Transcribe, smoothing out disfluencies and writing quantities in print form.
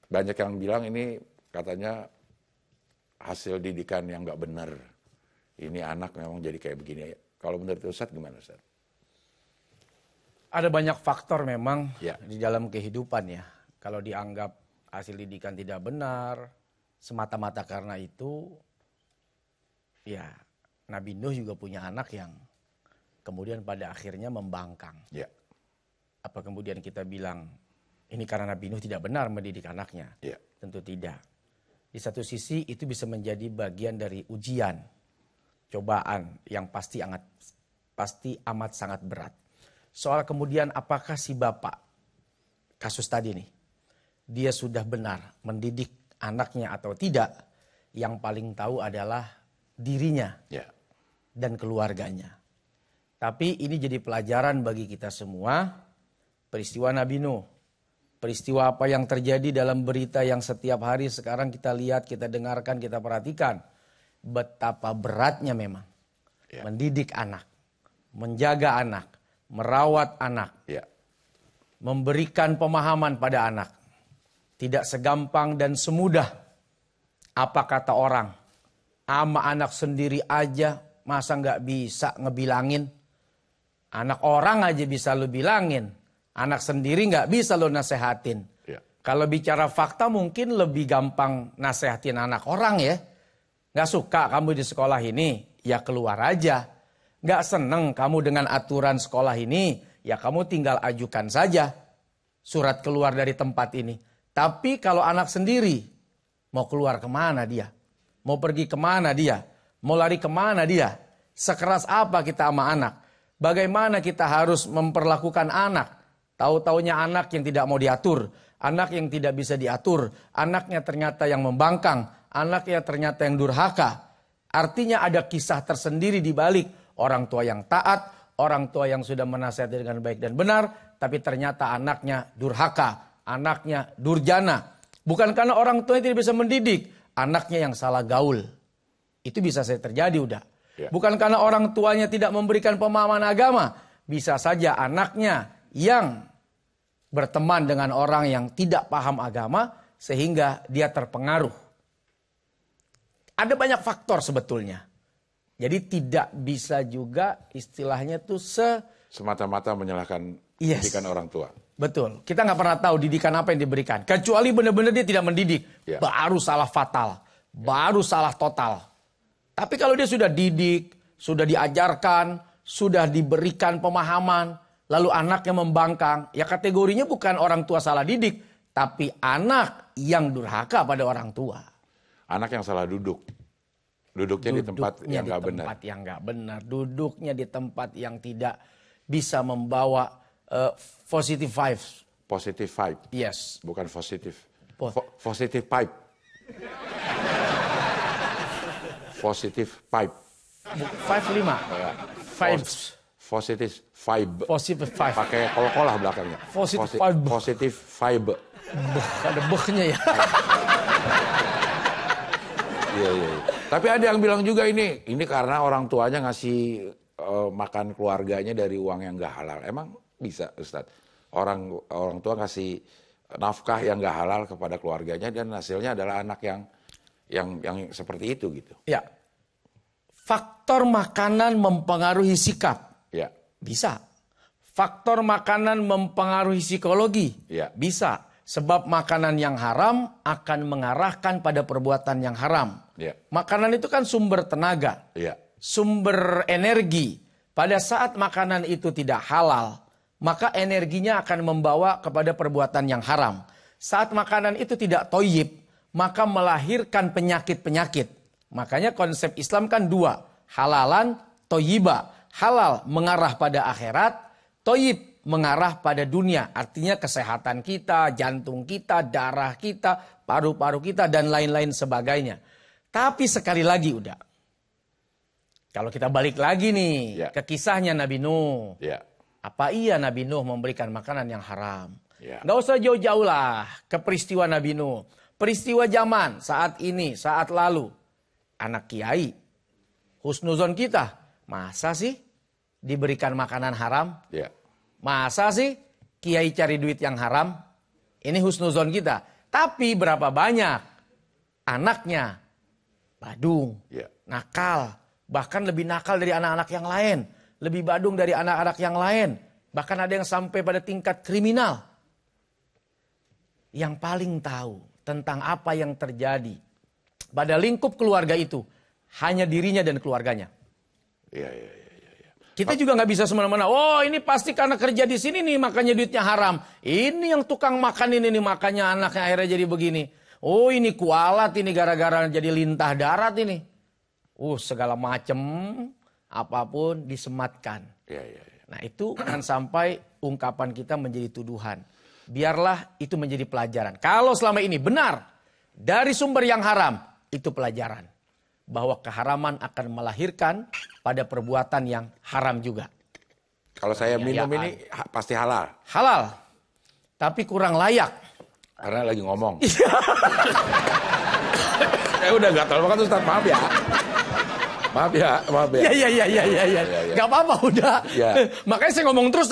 Banyak yang bilang ini katanya hasil didikan yang nggak benar. Ini anak memang jadi kayak begini. Kalau menurut Ustadz gimana Ustadz? Ada banyak faktor memang Ya. di dalam kehidupan ya. Kalau dianggap hasil didikan tidak benar, semata-mata karena itu, ya Nabi Nuh juga punya anak yang kemudian pada akhirnya membangkang. Ya. Apa kemudian kita bilang ini karena Nabi Nuh tidak benar mendidik anaknya? Ya. Tentu tidak. Di satu sisi itu bisa menjadi bagian dari ujian, cobaan yang pasti amat sangat berat. Soal kemudian apakah si bapak, kasus tadi nih, dia sudah benar mendidik anaknya atau tidak, yang paling tahu adalah dirinya dan keluarganya. Tapi ini jadi pelajaran bagi kita semua, peristiwa Nabi Nuh. Peristiwa apa yang terjadi dalam berita yang setiap hari sekarang kita lihat, kita dengarkan, kita perhatikan. Betapa beratnya memang mendidik anak, menjaga anak, merawat anak, memberikan pemahaman pada anak. Tidak segampang dan semudah apa kata orang. Ama anak sendiri aja masa nggak bisa ngebilangin. Anak orang aja bisa lo bilangin. Anak sendiri nggak bisa lo nasehatin. Kalau bicara fakta mungkin lebih gampang nasehatin anak orang ya. Nggak suka kamu di sekolah ini, ya keluar aja. Nggak seneng kamu dengan aturan sekolah ini, ya kamu tinggal ajukan saja surat keluar dari tempat ini. Tapi kalau anak sendiri, mau keluar kemana dia? Mau pergi kemana dia? Mau lari kemana dia? Sekeras apa kita sama anak? Bagaimana kita harus memperlakukan anak? Tahu-taunya anak yang tidak mau diatur, anak yang tidak bisa diatur, anaknya ternyata yang membangkang, anaknya ternyata yang durhaka. Artinya ada kisah tersendiri di balik orang tua yang taat, orang tua yang sudah menasihati dengan baik dan benar, tapi ternyata anaknya durhaka, anaknya durjana. Bukan karena orang tua tidak bisa mendidik, anaknya yang salah gaul. Itu bisa saja terjadi udah. Bukan karena orang tuanya tidak memberikan pemahaman agama, bisa saja anaknya yang berteman dengan orang yang tidak paham agama sehingga dia terpengaruh. Ada banyak faktor sebetulnya. Jadi tidak bisa juga istilahnya tuh semata-mata menyalahkan didikan orang tua. Betul. Kita nggak pernah tahu didikan apa yang diberikan. Kecuali benar-benar dia tidak mendidik. Baru salah fatal. Baru salah total. Tapi kalau dia sudah didik, sudah diajarkan, sudah diberikan pemahaman, lalu anaknya membangkang, ya kategorinya bukan orang tua salah didik, tapi anak yang durhaka pada orang tua. Anak yang salah duduk. Duduknya di tempat yang nggak benar. Tempat yang nggak benar. Duduknya di tempat yang tidak bisa membawa positive vibes. Positive vibe. Yes. Bukan positif. Positive pipe. Positive pipe. 5. Vibes. Positive vibe. Positive vibe. Pakai kol-kolah belakangnya. Positive vibe. Positive vibe. Ada beh-nya ya. Iya. Tapi ada yang bilang juga ini karena orang tuanya ngasih makan keluarganya dari uang yang nggak halal. Emang bisa, Ustadz? Orang tua ngasih nafkah yang nggak halal kepada keluarganya dan hasilnya adalah anak yang seperti itu gitu. Ya. Faktor makanan mempengaruhi sikap. Ya. Bisa. Faktor makanan mempengaruhi psikologi. Ya. Bisa. Sebab makanan yang haram akan mengarahkan pada perbuatan yang haram. Ya. Makanan itu kan sumber tenaga. Ya. Sumber energi. Pada saat makanan itu tidak halal, maka energinya akan membawa kepada perbuatan yang haram. Saat makanan itu tidak toyib, maka melahirkan penyakit-penyakit. Makanya konsep Islam kan 2. Halalan, toyiba. Halal mengarah pada akhirat, toyib mengarah pada dunia. Artinya kesehatan kita, jantung kita, darah kita, paru-paru kita, dan lain-lain sebagainya. Tapi sekali lagi udah. Kalau kita balik lagi nih ke kisahnya Nabi Nuh. Apa iya Nabi Nuh memberikan makanan yang haram? Nggak usah jauh-jauh lah ke peristiwa Nabi Nuh. Peristiwa zaman saat ini, saat lalu. Anak kiai, husnuzon kita, masa sih diberikan makanan haram? Masa sih kiai cari duit yang haram? Ini husnuzon kita. Tapi berapa banyak anaknya badung, nakal, bahkan lebih nakal dari anak-anak yang lain, lebih badung dari anak-anak yang lain, bahkan ada yang sampai pada tingkat kriminal. Yang paling tahu tentang apa yang terjadi pada lingkup keluarga itu hanya dirinya dan keluarganya. Kita juga nggak bisa semena-mena. Oh, ini pasti karena kerja di sini nih makanya duitnya haram. Ini yang tukang makan ini nih makanya anaknya akhirnya jadi begini. Oh, ini kualat ini gara-gara jadi lintah darat ini. Segala macem apapun disematkan. Nah, itu kan sampai ungkapan kita menjadi tuduhan. Biarlah itu menjadi pelajaran. Kalau selama ini benar dari sumber yang haram, itu pelajaran. Bahwa keharaman akan melahirkan pada perbuatan yang haram juga. Kalau saya minum ini pasti halal. Halal. Tapi kurang layak. Karena lagi ngomong. Ya udah gak terlalu kan Ustaz, maaf ya. Maaf ya. Iya. Gak apa-apa udah. Makanya saya ngomong terus.